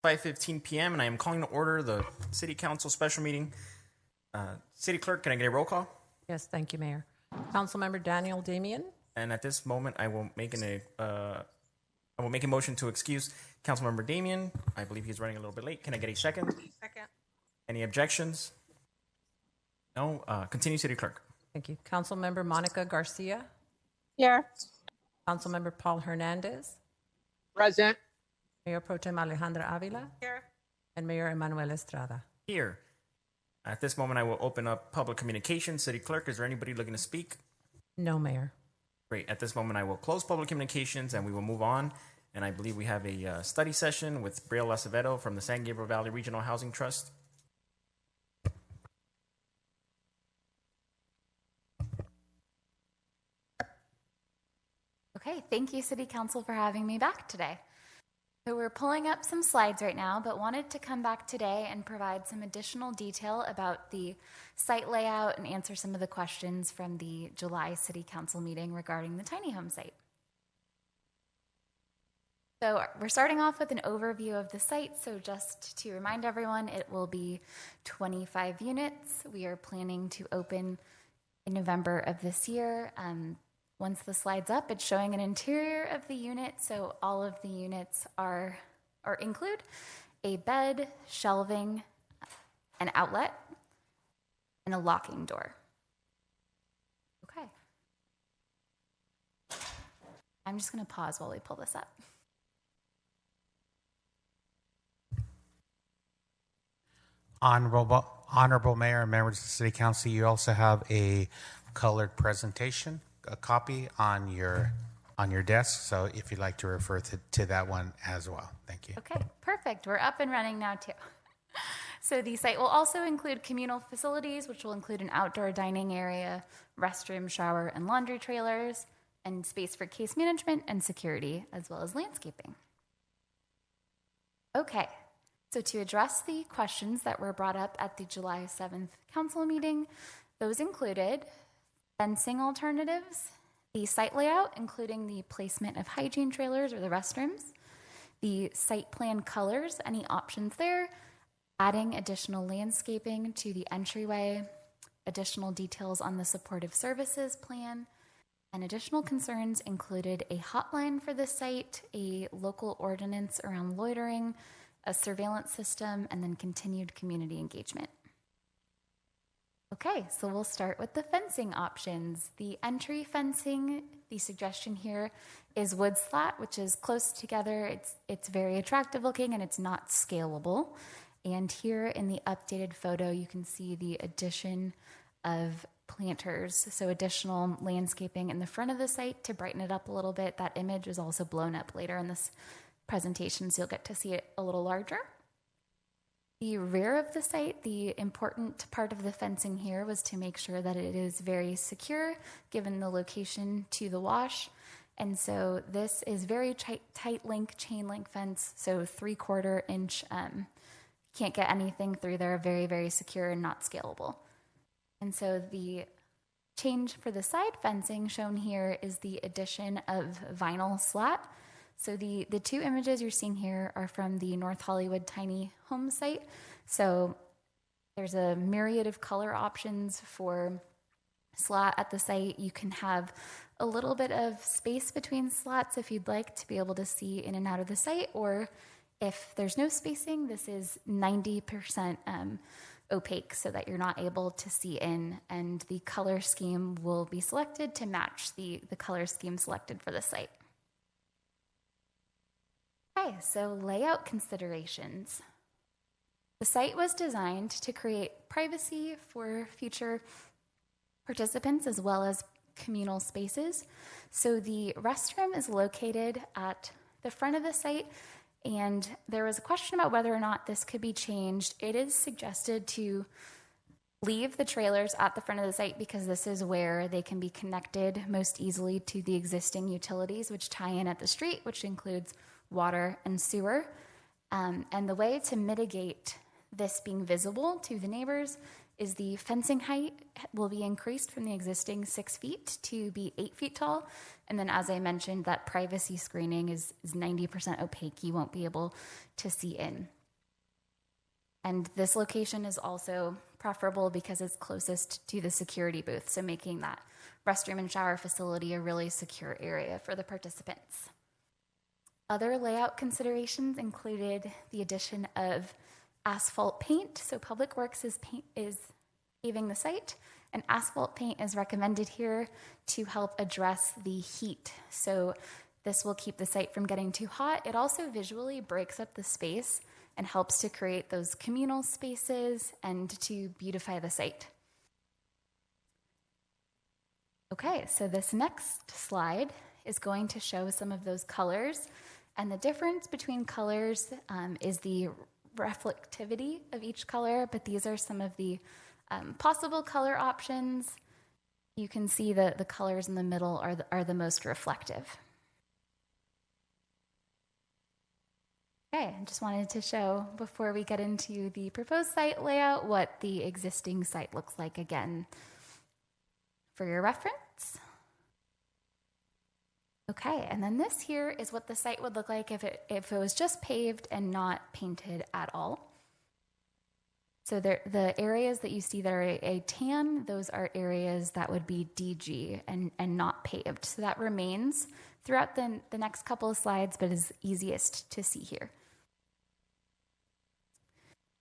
5:15 p.m. and I am calling to order the City Council special meeting. City Clerk, can I get a roll call? Yes, thank you, Mayor. Councilmember Daniel Damian. And at this moment, I will make a motion to excuse Councilmember Damian. I believe he's running a little bit late. Can I get a second? Second. Any objections? No. Continue, City Clerk. Thank you. Councilmember Monica Garcia. Here. Councilmember Paul Hernandez. Present. Mayor Pro Tem Alejandra Avila. Here. And Mayor Emanuel Estrada. Here. At this moment, I will open up public communication. City Clerk, is there anybody looking to speak? No, Mayor. Great. At this moment, I will close public communications and we will move on. And I believe we have a study session with Brielle Acevedo from the San Gabriel Valley Regional Housing Trust. Okay, thank you, City Council, for having me back today. So we're pulling up some slides right now, but wanted to come back today and provide some additional detail about the site layout and answer some of the questions from the July City Council meeting regarding the tiny home site. So we're starting off with an overview of the site. So just to remind everyone, it will be 25 units. We are planning to open in November of this year. Once the slide's up, it's showing an interior of the unit. So all of the units include a bed, shelving, an outlet, and a locking door. Okay. I'm just going to pause while we pull this up. Honorable Mayor and members of the City Council, you also have a colored presentation, a copy on your desk. So if you'd like to refer to that one as well. Thank you. Okay, perfect. We're up and running now too. So the site will also include communal facilities, which will include an outdoor dining area, restroom, shower, and laundry trailers, and space for case management and security, as well as landscaping. Okay. So to address the questions that were brought up at the July 7th council meeting, those included fencing alternatives, the site layout, including the placement of hygiene trailers or the restrooms, the site plan colors, any options there, adding additional landscaping to the entryway, additional details on the supportive services plan, and additional concerns included a hotline for the site, a local ordinance around loitering, a surveillance system, and then continued community engagement. Okay, so we'll start with the fencing options. The entry fencing, the suggestion here is wood slat, which is close together. It's very attractive looking and it's not scalable. And here in the updated photo, you can see the addition of planters, so additional landscaping in the front of the site to brighten it up a little bit. That image is also blown up later in this presentation, so you'll get to see it a little larger. The rear of the site, the important part of the fencing here was to make sure that it is very secure given the location to the wash. And so this is very tight link, chain link fence, so 3/4 inch. Can't get anything through there, very, very secure and not scalable. And so the change for the side fencing shown here is the addition of vinyl slat. So the two images you're seeing here are from the North Hollywood tiny home site. So there's a myriad of color options for slat at the site. You can have a little bit of space between slats if you'd like to be able to see in and out of the site, or if there's no spacing, this is 90% opaque so that you're not able to see in, and the color scheme will be selected to match the color scheme selected for the site. Okay, so layout considerations. The site was designed to create privacy for future participants as well as communal spaces. So the restroom is located at the front of the site, and there was a question about whether or not this could be changed. It is suggested to leave the trailers at the front of the site because this is where they can be connected most easily to the existing utilities, which tie in at the street, which includes water and sewer. And the way to mitigate this being visible to the neighbors is the fencing height will be increased from the existing 6 feet to be 8 feet tall. And then, as I mentioned, that privacy screening is 90% opaque. You won't be able to see in. And this location is also preferable because it's closest to the security booth, so making that restroom and shower facility a really secure area for the participants. Other layout considerations included the addition of asphalt paint. So Public Works is paving the site, and asphalt paint is recommended here to help address the heat. So this will keep the site from getting too hot. It also visually breaks up the space and helps to create those communal spaces and to beautify the site. Okay, so this next slide is going to show some of those colors. And the difference between colors is the reflectivity of each color, but these are some of the possible color options. You can see that the colors in the middle are the most reflective. Okay, I just wanted to show, before we get into the proposed site layout, what the existing site looks like again for your reference. Okay, and then this here is what the site would look like if it was just paved and not painted at all. So the areas that you see that are a tan, those are areas that would be DG and not paved. So that remains throughout the next couple of slides, but is easiest to see here.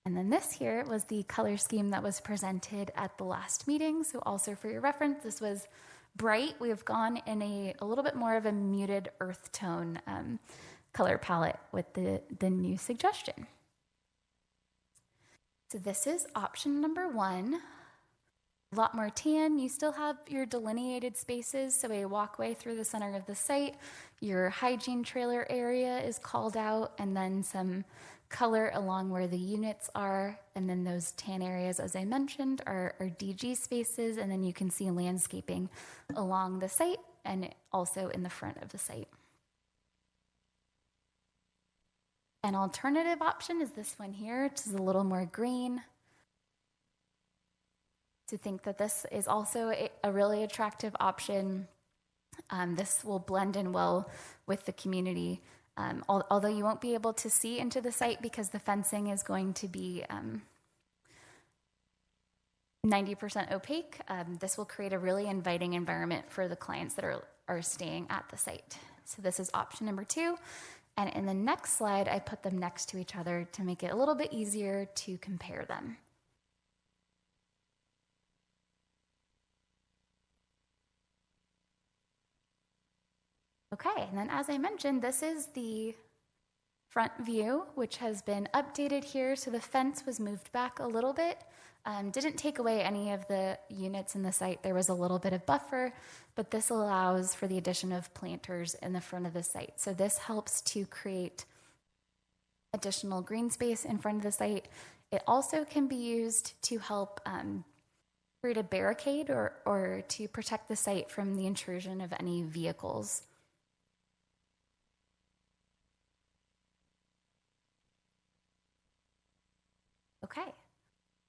And then this here was the color scheme that was presented at the last meeting. So also for your reference, this was bright. We have gone in a little bit more of a muted earth tone color palette with the new suggestion. So this is option number 1. A lot more tan. You still have your delineated spaces, so a walkway through the center of the site. Your hygiene trailer area is called out, and then some color along where the units are, and then those tan areas, as I mentioned, are DG spaces, and then you can see landscaping along the site and also in the front of the site. An alternative option is this one here, which is a little more green. To think that this is also a really attractive option. This will blend in well with the community. Although you won't be able to see into the site because the fencing is going to be 90% opaque, this will create a really inviting environment for the clients that are staying at the site. So this is option number 2. And in the next slide, I put them next to each other to make it a little bit easier to compare them. Okay, and then as I mentioned, this is the front view, which has been updated here. So the fence was moved back a little bit. Didn't take away any of the units in the site. There was a little bit of buffer, but this allows for the addition of planters in the front of the site. So this helps to create additional green space in front of the site. It also can be used to help create a barricade or to protect the site from the intrusion of any vehicles. Okay.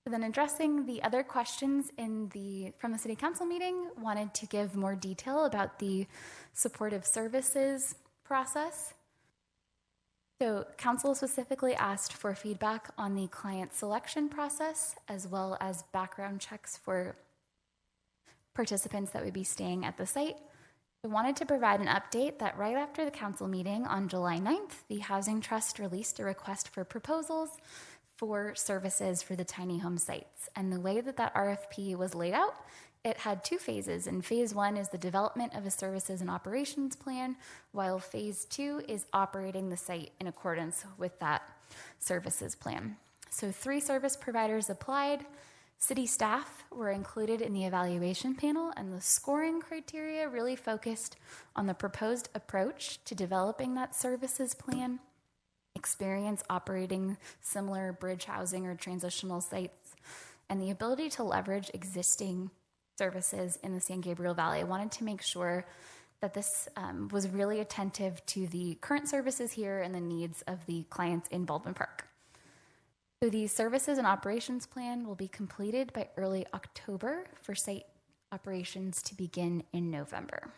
So then, addressing the other questions from the City Council meeting, wanted to give more detail about the supportive services process. So Council specifically asked for feedback on the client selection process, as well as background checks for participants that would be staying at the site. I wanted to provide an update that right after the Council meeting on July 9th, the Housing Trust released a request for proposals for services for the tiny home sites. And the way that RFP was laid out, it had 2 phases. And phase 1 is the development of a services and operations plan, while phase 2 is operating the site in accordance with that services plan. So 3 service providers applied. City staff were included in the evaluation panel, and the scoring criteria really focused on the proposed approach to developing that services plan, experience operating similar bridge housing or transitional sites, and the ability to leverage existing services in the San Gabriel Valley. I wanted to make sure that this was really attentive to the current services here and the needs of the clients in Baldwin Park. So the services and operations plan will be completed by early October for site operations to begin in November.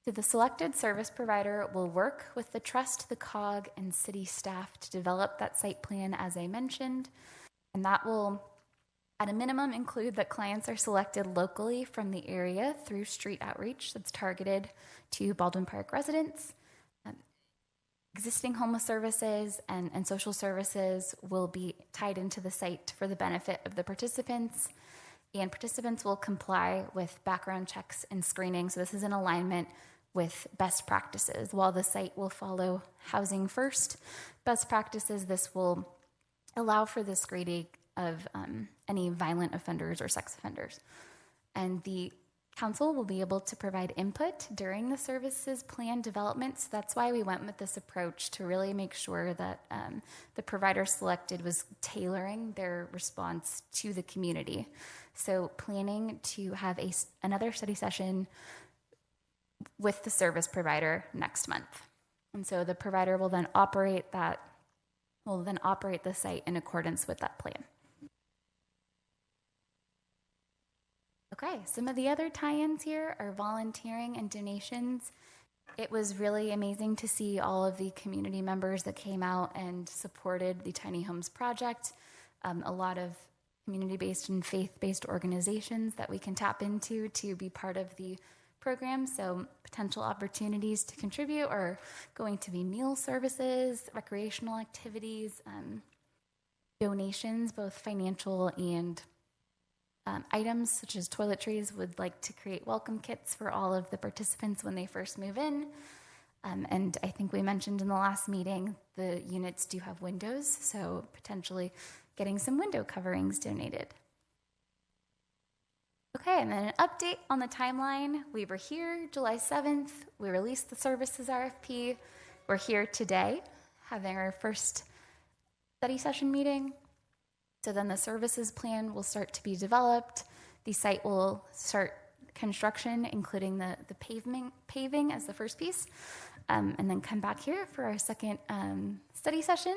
So the selected service provider will work with the trust, the COG, and city staff to develop that site plan as I mentioned, and that will at a minimum include that clients are selected locally from the area through street outreach that's targeted to Baldwin Park residents. Existing homeless services and social services will be tied into the site for the benefit of the participants, and participants will comply with background checks and screening. So this is in alignment with best practices. While the site will follow housing first best practices, this will allow for the screening of any violent offenders or sex offenders. And the council will be able to provide input during the services plan development. So that's why we went with this approach to really make sure that the provider selected was tailoring their response to the community. So planning to have another study session with the service provider next month. And so the provider will then operate the site in accordance with that plan. Okay, some of the other tie-ins here are volunteering and donations. It was really amazing to see all of the community members that came out and supported the Tiny Homes Project. A lot of community-based and faith-based organizations that we can tap into to be part of the program. So potential opportunities to contribute are going to be meal services, recreational activities, donations, both financial and items such as toiletries. Would like to create welcome kits for all of the participants when they first move in. And I think we mentioned in the last meeting, the units do have windows, so potentially getting some window coverings donated. Okay, and then an update on the timeline. We were here July 7th. We released the services RFP. We're here today having our first study session meeting. So then the services plan will start to be developed. The site will start construction, including the paving as the first piece, and then come back here for our second study session.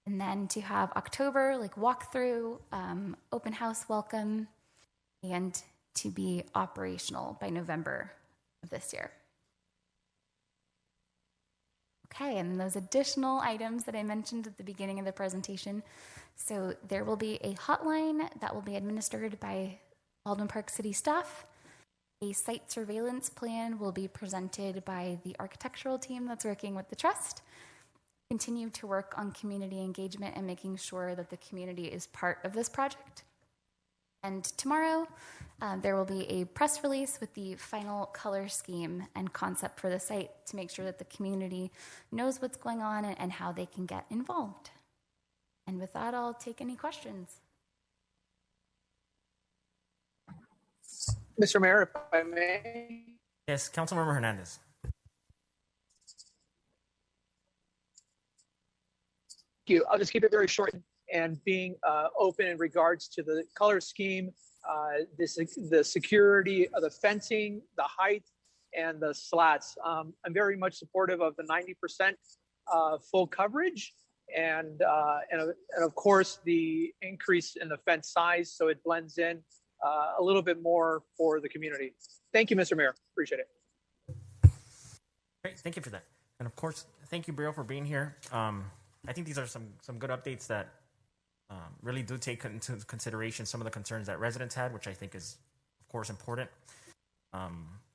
And then to have October, like walkthrough, open house welcome, and to be operational by November of this year. Okay, and those additional items that I mentioned at the beginning of the presentation. So there will be a hotline that will be administered by Baldwin Park City staff. A site surveillance plan will be presented by the architectural team that's working with the trust. Continue to work on community engagement and making sure that the community is part of this project. And tomorrow, there will be a press release with the final color scheme and concept for the site to make sure that the community knows what's going on and how they can get involved. And with that, I'll take any questions. Mr. Mayor, if I may. Yes, Councilmember Hernandez. Thank you. I'll just keep it very short and being open in regards to the color scheme, the security of the fencing, the height, and the slats. I'm very much supportive of the 90% full coverage, and of course the increase in the fence size so it blends in a little bit more for the community. Thank you, Mr. Mayor. Appreciate it. Great, thank you for that. And of course, thank you, Brielle, for being here. I think these are some good updates that really do take into consideration some of the concerns that residents had, which I think is, of course, important.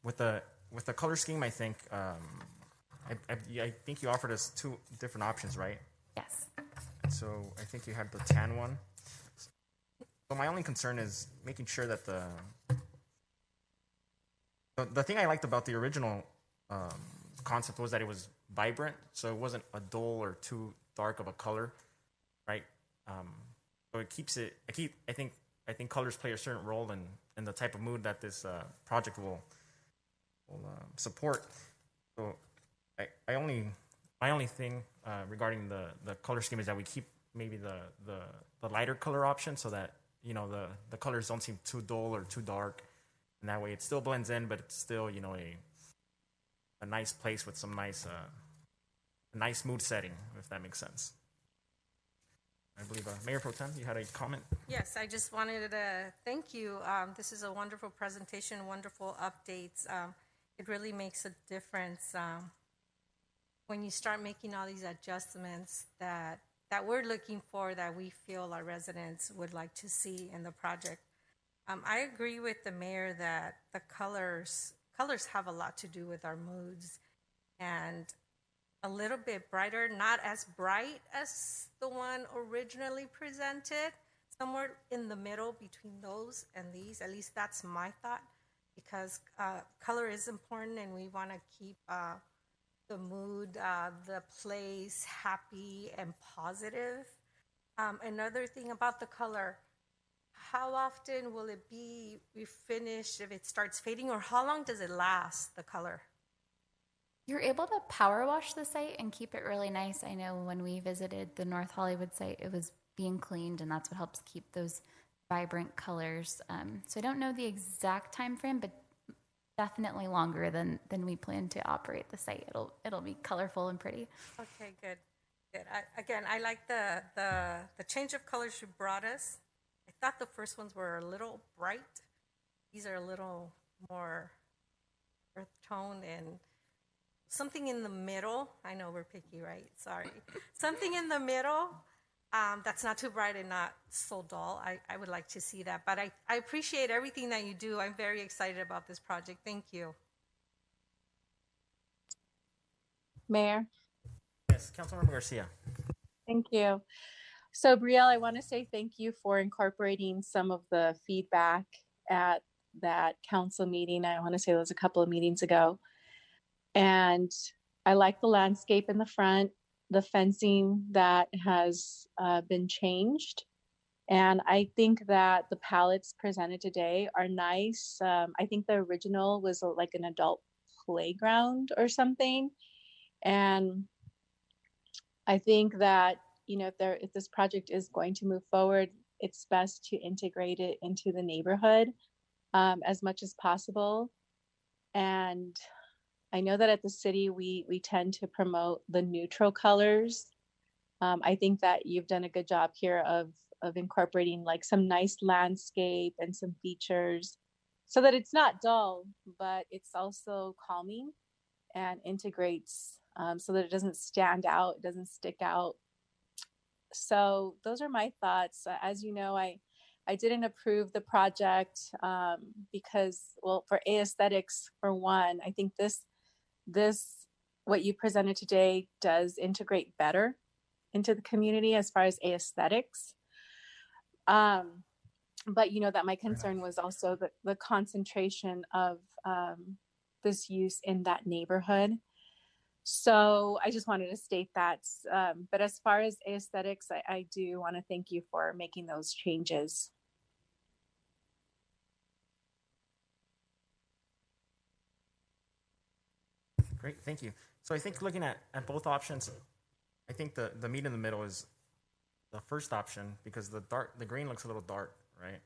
With the color scheme, I think I think you offered us two different options, right? Yes. So I think you had the tan one. So my only concern is making sure that the thing I liked about the original concept was that it was vibrant, so it wasn't a dull or too dark of a color, right? So it keeps it. I think colors play a certain role in the type of mood that this project will support. So my only thing regarding the color scheme is that we keep maybe the lighter color option so that the colors don't seem too dull or too dark, and that way it still blends in, but it's still a nice place with some nice nice mood setting, if that makes sense. I believe Mayor Pro Tem, you had a comment? Yes, I just wanted to thank you. This is a wonderful presentation, wonderful updates. It really makes a difference when you start making all these adjustments that we're looking for, that we feel our residents would like to see in the project. I agree with the mayor that the colors have a lot to do with our moods, and a little bit brighter, not as bright as the one originally presented, somewhere in the middle between those and these. At least that's my thought, because color is important and we want to keep the mood, the place happy and positive. Another thing about the color, how often will it be refinished if it starts fading, or how long does it last, the color? You're able to power wash the site and keep it really nice. I know when we visited the North Hollywood site, it was being cleaned, and that's what helps keep those vibrant colors. So I don't know the exact time frame, but definitely longer than we plan to operate the site. It'll be colorful and pretty. Okay, good. I like the change of colors you brought us. I thought the first ones were a little bright. These are a little more earth tone and something in the middle. I know we're picky, right? Sorry. Something in the middle that's not too bright and not so dull. I would like to see that. But I appreciate everything that you do. I'm very excited about this project. Thank you. Mayor, Yes, Councilmember Garcia. thank you. So Brielle, I want to say thank you for incorporating some of the feedback at that council meeting. I want to say it was a couple of meetings ago. And I like the landscape in the front, the fencing that has been changed. And I think that the palettes presented today are nice. I think the original was like an adult playground or something. And I think that, you know, if this project is going to move forward, it's best to integrate it into the neighborhood as much as possible. And I know that at the city, we tend to promote the neutral colors. I think that you've done a good job here of incorporating like some nice landscape and some features so that it's not dull, but it's also calming and integrates so that it doesn't stand out, it doesn't stick out. So those are my thoughts. As you know, I didn't approve the project because, well, for aesthetics, for one, I think this what you presented today does integrate better into the community as far as aesthetics. But you know that my concern was also the concentration of this use in that neighborhood. So I just wanted to state that. But as far as aesthetics, I do want to thank you for making those changes. Great, thank you. So I think looking at both options, I think the meat in the middle is the first option, because the green looks a little dark, right?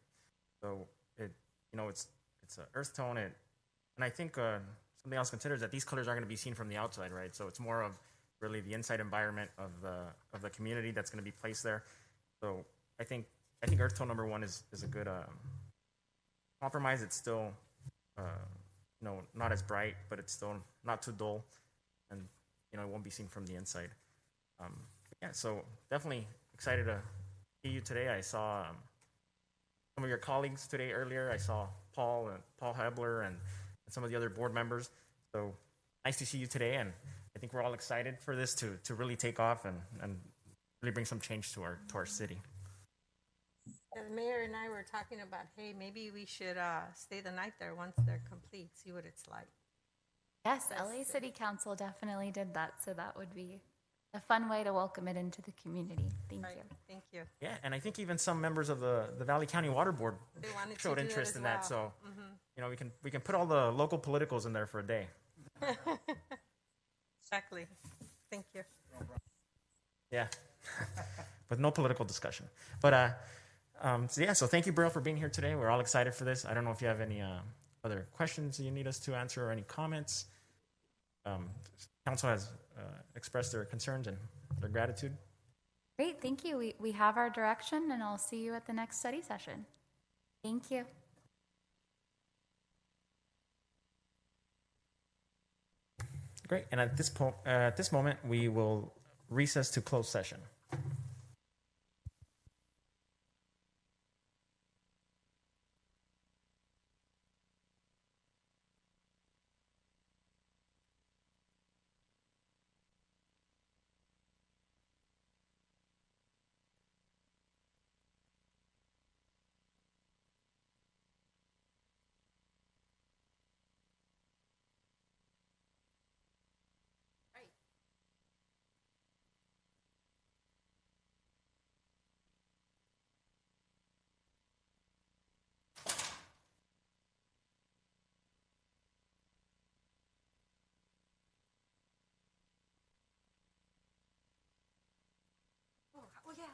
So it's an earth tone, and I think something else considered is that these colors aren't going to be seen from the outside, right? So it's more of really the inside environment of the community that's going to be placed there. So I think earth tone number one is a good compromise. It's still not as bright, but it's still not too dull, and it won't be seen from the inside. Yeah, so definitely excited to see you today. I saw some of your colleagues today earlier. I saw Paul Hebler and some of the other board members. So nice to see you today, and I think we're all excited for this to really take off and really bring some change to our city. The mayor and I were talking about, hey, maybe we should stay the night there once they're complete, see what it's like. Yes, LA City Council definitely did that, so that would be a fun way to welcome it into the community. Thank you. Thank you. Yeah, and I think even some members of the Valley County Water Board showed interest in that. So, we can put all the local politicals in there for a day. Exactly. Thank you. Yeah, but no political discussion. But so thank you, Brielle, for being here today. We're all excited for this. I don't know if you have any other questions you need us to answer or any comments. um, council has expressed their concerns and their gratitude. Great, thank you. We have our direction, and I'll see you at the next study session. Thank you. Great. And at this moment, we will recess to closed session. Oh, yeah.